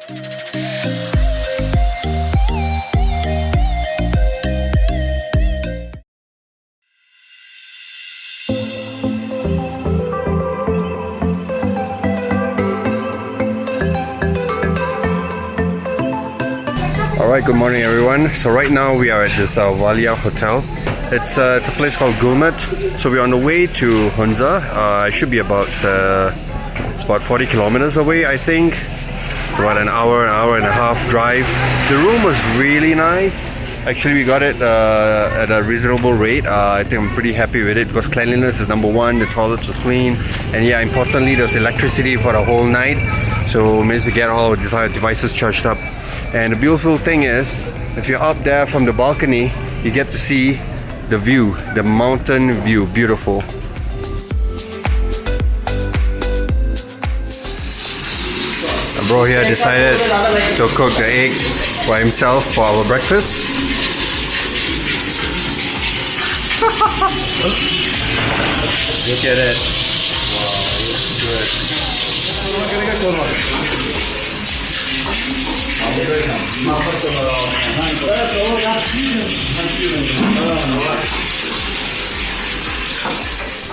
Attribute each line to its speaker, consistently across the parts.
Speaker 1: Alright, good morning everyone. So right now we are at this Waliya hotel. It's a place called Gulmit. So we're on the way to Hunza. It should be about it's about 40 kilometers away, I think. It's about an hour and a half drive. The room was really nice. Actually, we got it at a reasonable rate. I think I'm pretty happy with it because cleanliness is number one. The toilets are clean, and yeah, importantly, there's electricity for the whole night. So we managed to get all our devices charged up. And the beautiful thing is, if you're up there from the balcony, you get to see the view, the mountain view. Beautiful. And bro here decided to cook the egg by himself for our breakfast. Look at it. Wow, looks good.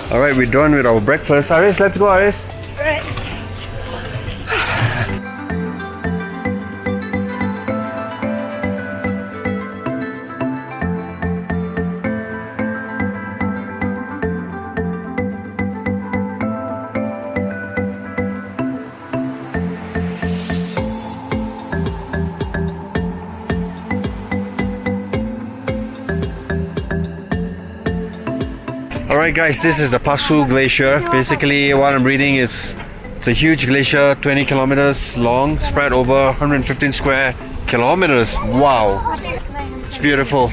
Speaker 1: Alright, we're done with our breakfast. Aris, let's go, Aris.
Speaker 2: Alright.
Speaker 1: Alright guys, this is the Pasu Glacier. Basically what I'm reading is it's a huge glacier, 20 kilometers long, spread over 115 square kilometers. Wow, it's beautiful.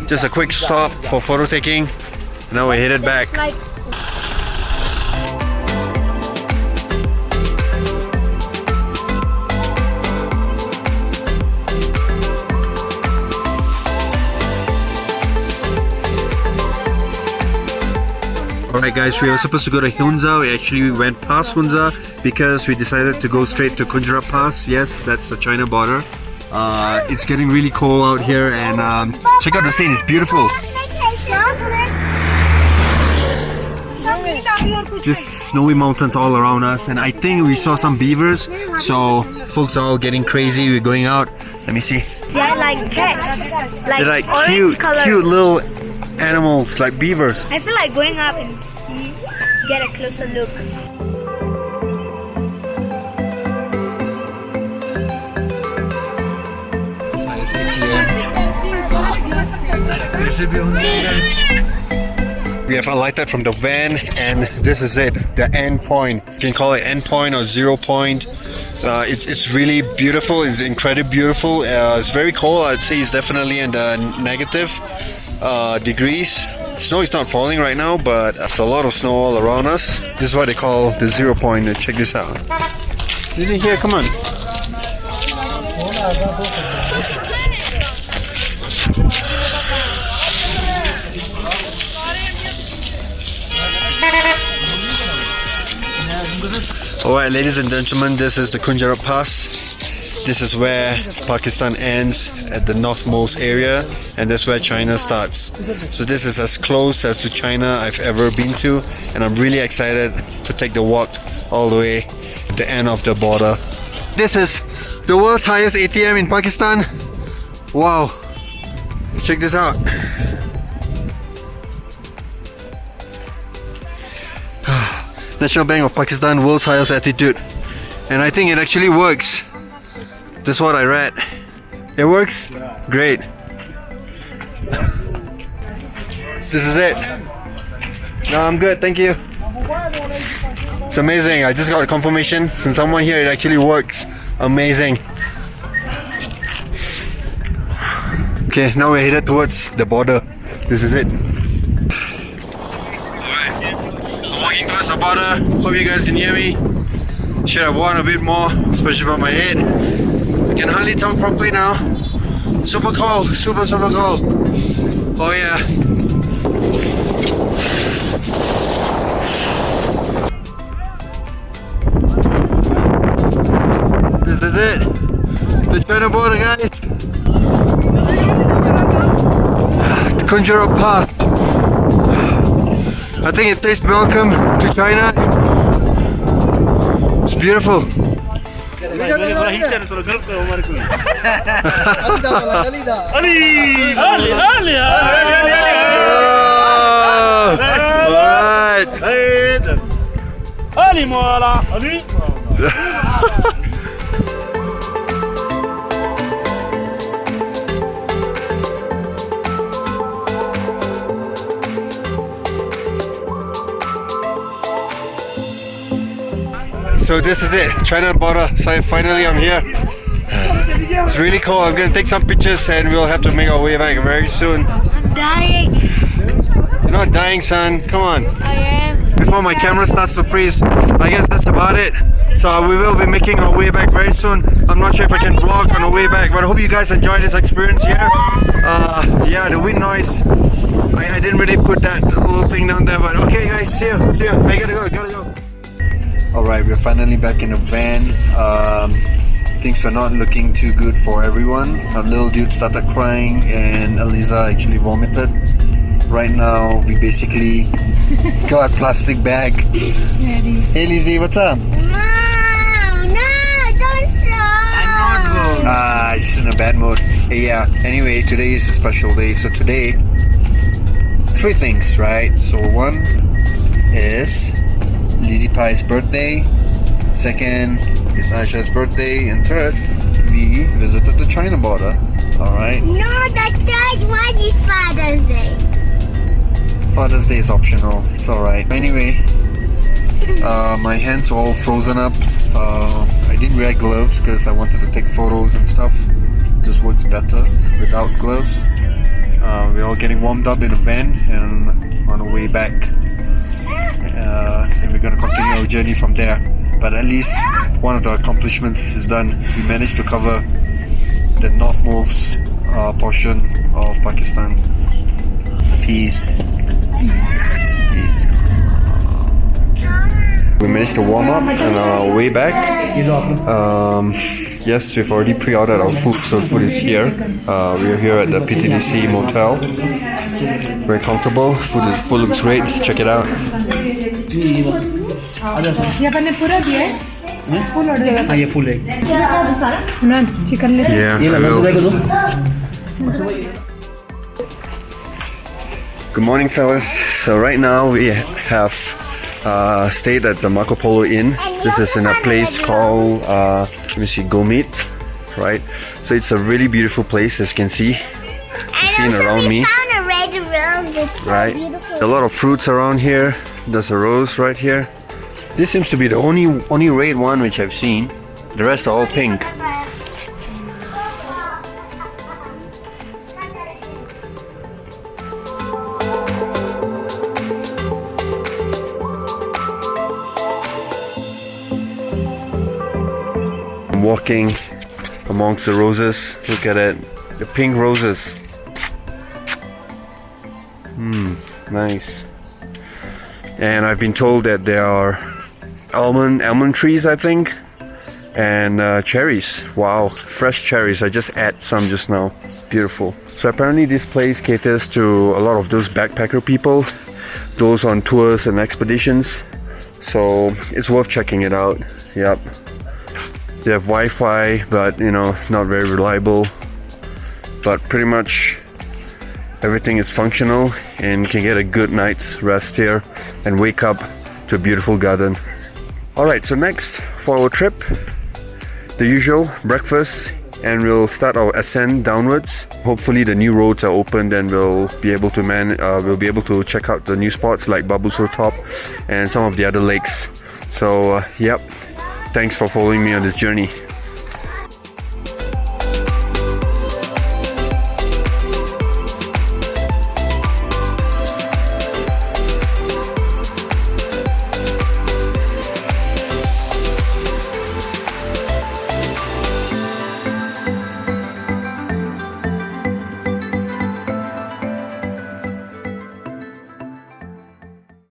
Speaker 1: Just a quick stop for photo taking. Now we're headed back. Alright guys, we were supposed to go to Hunza. We actually went past Hunza because we decided to go straight to Khunjerab Pass. Yes, that's the China border. It's getting really cold out here, and check out the scene, it's beautiful. Just snowy mountains all around us, and I think we saw some beavers, so folks are all getting crazy. We're going out. Let me see.
Speaker 2: They're like cats.
Speaker 1: They're like cute little animals like beavers.
Speaker 2: I feel like going up and get a closer look.
Speaker 3: It's Highest ATM.
Speaker 1: We have alighted from the van, and this is it, the end point. You can call it end point or 0 point. It's really beautiful. It's incredibly beautiful. It's very cold. I'd say it's definitely in the negative degrees. Snow is not falling right now, but there's a lot of snow all around us. This is what they call the 0 point. Check this out. Listen here, come on. Alright, ladies and gentlemen, this is the Khunjerab Pass. This is where Pakistan ends at the northmost area, and that's where China starts. So this is as close as to China I've ever been to, and I'm really excited to take the walk all the way to the end of the border. This is the world's highest ATM in Pakistan. Wow, check this out. National Bank of Pakistan, world's highest altitude, and I think it actually works. That's what I read. It works? Great. This is it. No, I'm good, thank you. It's amazing. I just got a confirmation from someone here. It actually works. Amazing. Okay, now we're headed towards the border. This is it. Alright, I'm walking towards the border. Hope you guys can hear me. Should have worn a bit more, especially for my head. I can hardly talk properly now. Super cold, super cold. Oh yeah. This is it. the China border, guys. The Khunjerab Pass. I think it says welcome to China. It's beautiful. So this is it, China border. So finally I'm here. It's really cool. I'm gonna take some pictures and we'll have to make our way back very soon.
Speaker 2: I'm dying.
Speaker 1: You're not dying, son. Come on.
Speaker 2: I am.
Speaker 1: Before my camera starts to freeze. I guess that's about it. So we will be making our way back very soon. I'm not sure if I can vlog on the way back, but I hope you guys enjoyed this experience here. Yeah, the wind noise. I didn't really put that little thing down there, but okay guys, see you. I gotta go. Alright, we're finally back in the van. Things were not looking too good for everyone. A little dude started crying and Eliza actually vomited. Right now, we basically got a plastic bag. Hey Lizzie, what's up?
Speaker 2: Mom, no, don't stop.
Speaker 1: She's in a bad mood. Hey, yeah, anyway, today is a special day. So today, 3 things, right? So one is Lizzie Pie's birthday, second is Aisha's birthday, and third, we visited the China border. Alright?
Speaker 2: No, the third one is Father's Day.
Speaker 1: Father's Day is optional, it's alright. Anyway, my hands were all frozen up. I didn't wear gloves because I wanted to take photos and stuff. This works better without gloves. We're all getting warmed up in a van and on the way back. And we're going to continue our journey from there. But at least one of the accomplishments is done. We managed to cover the northmost portion of Pakistan. Peace. We managed to warm up on our way back. Yes, we've already pre-ordered our food, so food is here. We're here at the PTDC Motel. Very comfortable. Food looks great. Check it out. Yeah, I will. Good morning, fellas. So right now we have stayed at the Marcopolo Inn. This is in a place called let me see, Gulmit, right? So it's a really beautiful place, as you can see. You're seeing around me.
Speaker 2: Found a red rose. It's
Speaker 1: Right,
Speaker 2: so beautiful.
Speaker 1: a lot of fruits around here. There's a rose right here. This seems to be the only red one which I've seen. The rest are all pink. I'm walking amongst the roses. Look at it, the pink roses. Nice. And I've been told that there are almond trees, I think, and cherries. Wow, fresh cherries. I just ate some just now. Beautiful. So apparently this place caters to a lot of those backpacker people, those on tours and expeditions. So it's worth checking it out. Yep. They have Wi-Fi, but you know, not very reliable. But pretty much everything is functional and can get a good night's rest here and wake up to a beautiful garden. Alright, so next for our trip, the usual breakfast, and we'll start our ascent downwards. Hopefully the new roads are opened and we'll be able to check out the new spots like Babusar Top and some of the other lakes. So yep, thanks for following me on this journey.